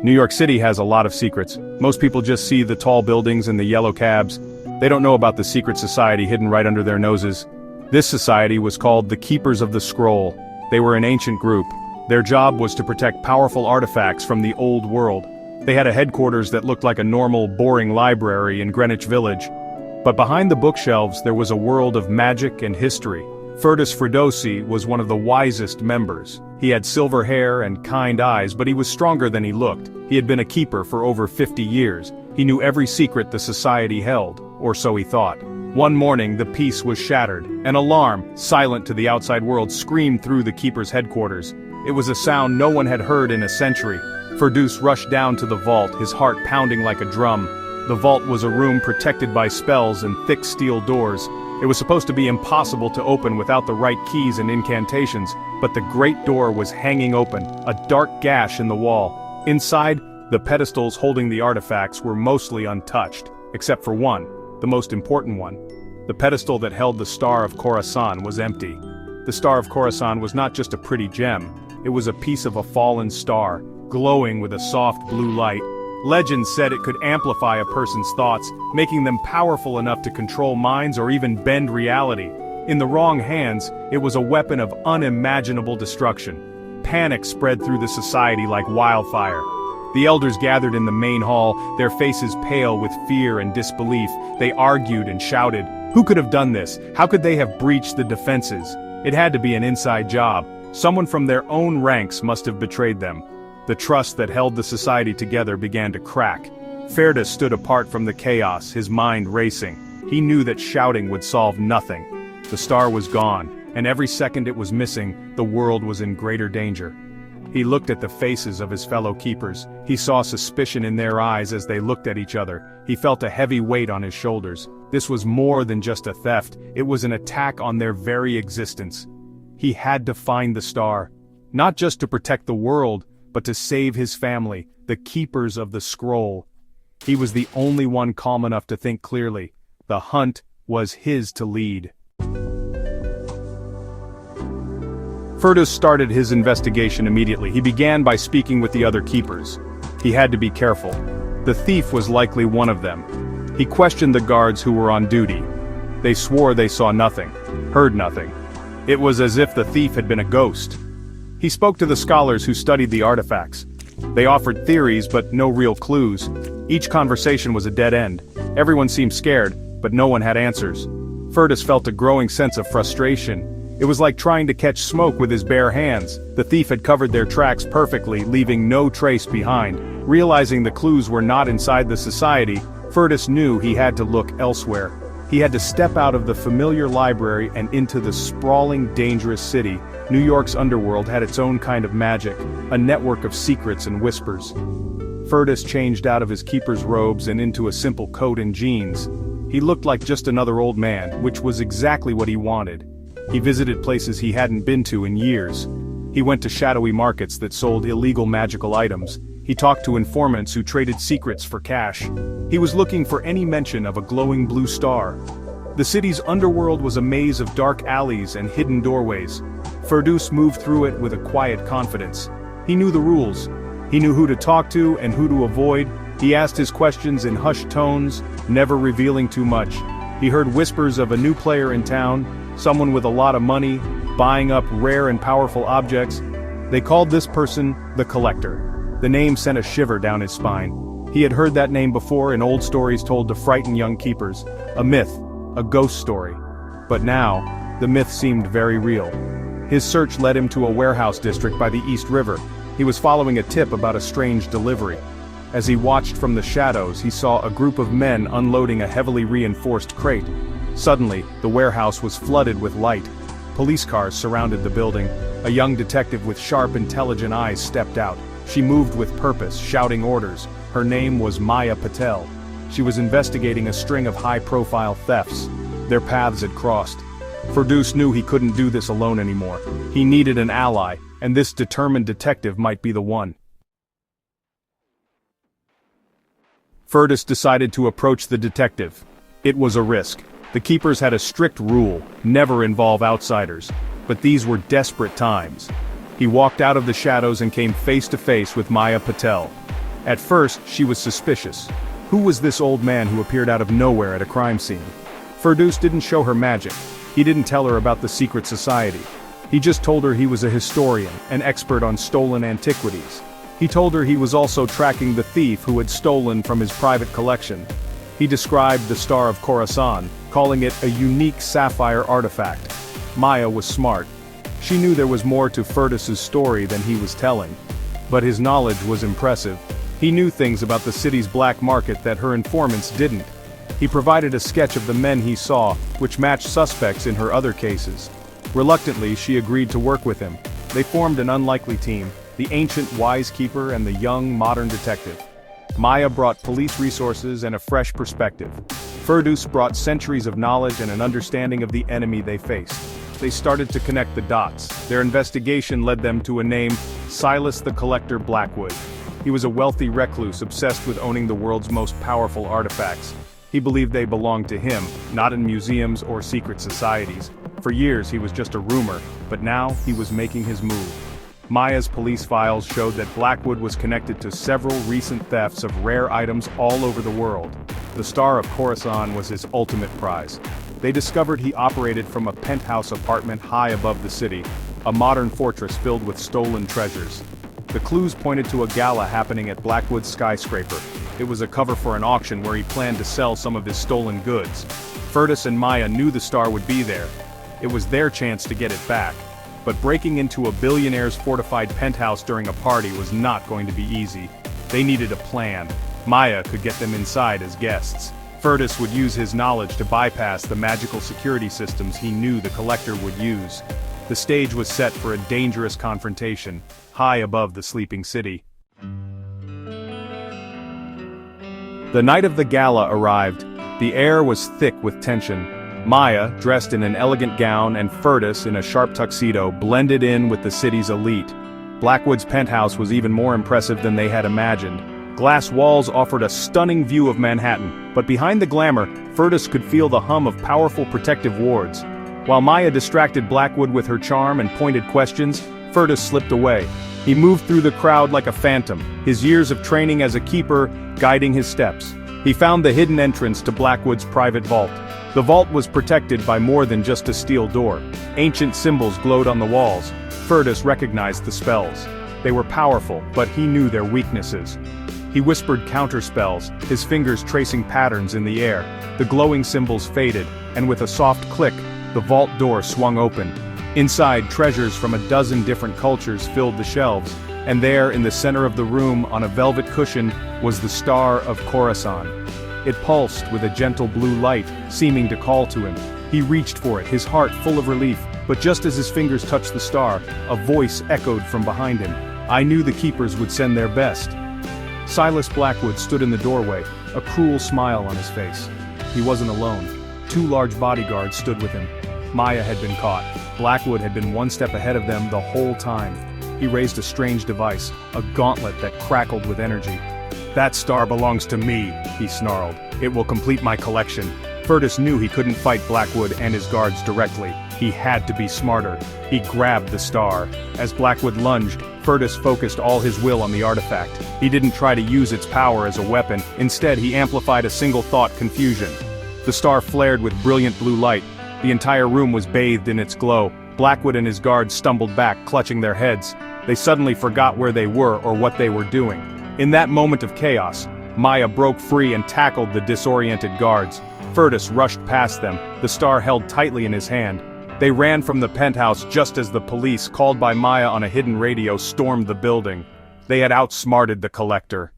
New York City has a lot of secrets. Most people just see the tall buildings and the yellow cabs. They don't know about the secret society hidden right under their noses. This society was called the Keepers of the Scroll. They were an ancient group. Their job was to protect powerful artifacts from the old world. They had a headquarters that looked like a normal, boring library in Greenwich Village. But behind the bookshelves there was a world of magic and history. Fergus Fredosi was one of the wisest members. He had silver hair and kind eyes, but he was stronger than he looked. He had been a keeper for over 50 years. He knew every secret the society held, or so he thought. One morning the peace was shattered. An alarm, silent to the outside world, screamed through the keeper's headquarters. It was a sound no one had heard in a century. Fergus rushed down to the vault, his heart pounding like a drum. The vault was a room protected by spells and thick steel doors. It was supposed to be impossible to open without the right keys and incantations, but the great door was hanging open, a dark gash in the wall. Inside, the pedestals holding the artifacts were mostly untouched, except for one, the most important one. The pedestal that held the Star of Khorasan was empty. The Star of Khorasan was not just a pretty gem, it was a piece of a fallen star, glowing with a soft blue light. Legend said it could amplify a person's thoughts, making them powerful enough to control minds or even bend reality. In the wrong hands, it was a weapon of unimaginable destruction. Panic spread through the society like wildfire. The elders gathered in the main hall, their faces pale with fear and disbelief. They argued and shouted. Who could have done this? How could they have breached the defenses? It had to be an inside job. Someone from their own ranks must have betrayed them. The trust that held the society together began to crack. Fergus stood apart from the chaos, his mind racing. He knew that shouting would solve nothing. The star was gone, and every second it was missing, the world was in greater danger. He looked at the faces of his fellow keepers. He saw suspicion in their eyes as they looked at each other. He felt a heavy weight on his shoulders. This was more than just a theft, it was an attack on their very existence. He had to find the star. Not just to protect the world, but to save his family, the Keepers of the Scroll. He was the only one calm enough to think clearly. The hunt was his to lead. Fergus started his investigation immediately. He began by speaking with the other keepers. He had to be careful. The thief was likely one of them. He questioned the guards who were on duty. They swore they saw nothing, heard nothing. It was as if the thief had been a ghost. He spoke to the scholars who studied the artifacts. They offered theories but no real clues. Each conversation was a dead end. Everyone seemed scared, but no one had answers. Fergus felt a growing sense of frustration. It was like trying to catch smoke with his bare hands. The thief had covered their tracks perfectly, leaving no trace behind. Realizing the clues were not inside the society, Fergus knew he had to look elsewhere. He had to step out of the familiar library and into the sprawling, dangerous city. New York's underworld had its own kind of magic, a network of secrets and whispers. Fergus changed out of his keeper's robes and into a simple coat and jeans. He looked like just another old man, which was exactly what he wanted. He visited places he hadn't been to in years. He went to shadowy markets that sold illegal magical items. He talked to informants who traded secrets for cash. He was looking for any mention of a glowing blue star. The city's underworld was a maze of dark alleys and hidden doorways. Fergus moved through it with a quiet confidence. He knew the rules. He knew who to talk to and who to avoid. He asked his questions in hushed tones, never revealing too much. He heard whispers of a new player in town, someone with a lot of money, buying up rare and powerful objects. They called this person the Collector. The name sent a shiver down his spine. He had heard that name before in old stories told to frighten young keepers. A myth, a ghost story. But now, the myth seemed very real. His search led him to a warehouse district by the East River. He was following a tip about a strange delivery. As he watched from the shadows, he saw a group of men unloading a heavily reinforced crate. Suddenly, the warehouse was flooded with light. Police cars surrounded the building. A young detective with sharp, intelligent eyes stepped out. She moved with purpose, shouting orders. Her name was Maya Patel. She was investigating a string of high-profile thefts. Their paths had crossed. Fergus knew he couldn't do this alone anymore. He needed an ally, and this determined detective might be the one. Fergus decided to approach the detective. It was a risk. The keepers had a strict rule, never involve outsiders. But these were desperate times. He walked out of the shadows and came face to face with Maya Patel. At first, she was suspicious. Who was this old man who appeared out of nowhere at a crime scene? Firdaus didn't show her magic. He didn't tell her about the secret society. He just told her he was a historian, an expert on stolen antiquities. He told her he was also tracking the thief who had stolen from his private collection. He described the Star of Khorasan, calling it a unique sapphire artifact. Maya was smart. She knew there was more to Firdaus's story than he was telling. But his knowledge was impressive. He knew things about the city's black market that her informants didn't. He provided a sketch of the men he saw, which matched suspects in her other cases. Reluctantly, she agreed to work with him. They formed an unlikely team, the ancient wise keeper and the young modern detective. Maya brought police resources and a fresh perspective. Firdaus brought centuries of knowledge and an understanding of the enemy they faced. They started to connect the dots. Their investigation led them to a name, Silas the Collector Blackwood. He was a wealthy recluse obsessed with owning the world's most powerful artifacts. He believed they belonged to him, not in museums or secret societies. For years he was just a rumor, but now he was making his move. Maya's police files showed that Blackwood was connected to several recent thefts of rare items all over the world. The Star of Khorasan was his ultimate prize. They discovered he operated from a penthouse apartment high above the city, a modern fortress filled with stolen treasures. The clues pointed to a gala happening at Blackwood's skyscraper. It was a cover for an auction where he planned to sell some of his stolen goods. Firdaus and Maya knew the star would be there. It was their chance to get it back. But breaking into a billionaire's fortified penthouse during a party was not going to be easy. They needed a plan. Maya could get them inside as guests. Firdaus would use his knowledge to bypass the magical security systems he knew the collector would use. The stage was set for a dangerous confrontation, high above the sleeping city. The night of the gala arrived. The air was thick with tension. Maya, dressed in an elegant gown, and Firdaus in a sharp tuxedo, blended in with the city's elite. Blackwood's penthouse was even more impressive than they had imagined. Glass walls offered a stunning view of Manhattan, but behind the glamour, Firdaus could feel the hum of powerful protective wards. While Maya distracted Blackwood with her charm and pointed questions, Firdaus slipped away. He moved through the crowd like a phantom, his years of training as a keeper guiding his steps. He found the hidden entrance to Blackwood's private vault. The vault was protected by more than just a steel door. Ancient symbols glowed on the walls. Firdaus recognized the spells. They were powerful, but he knew their weaknesses. He whispered counterspells, his fingers tracing patterns in the air. The glowing symbols faded, and with a soft click, the vault door swung open. Inside, treasures from a dozen different cultures filled the shelves, and there, in the center of the room, on a velvet cushion, was the Star of Khorasan. It pulsed with a gentle blue light, seeming to call to him. He reached for it, his heart full of relief, but just as his fingers touched the star, a voice echoed from behind him. "I knew the keepers would send their best." Silas Blackwood stood in the doorway, a cruel smile on his face. He wasn't alone. 2 large bodyguards stood with him. Maya had been caught. Blackwood had been one step ahead of them the whole time. He raised a strange device, a gauntlet that crackled with energy. "That star belongs to me," he snarled. "It will complete my collection." Firdaus knew he couldn't fight Blackwood and his guards directly. He had to be smarter. He grabbed the star. As Blackwood lunged, Firdaus focused all his will on the artifact. He didn't try to use its power as a weapon. Instead, he amplified a single thought: confusion. The star flared with brilliant blue light. The entire room was bathed in its glow. Blackwood and his guards stumbled back, clutching their heads. They suddenly forgot where they were or what they were doing. In that moment of chaos, Maya broke free and tackled the disoriented guards. Firdaus rushed past them, the star held tightly in his hand. They ran from the penthouse just as the police, called by Maya on a hidden radio, stormed the building. They had outsmarted the collector.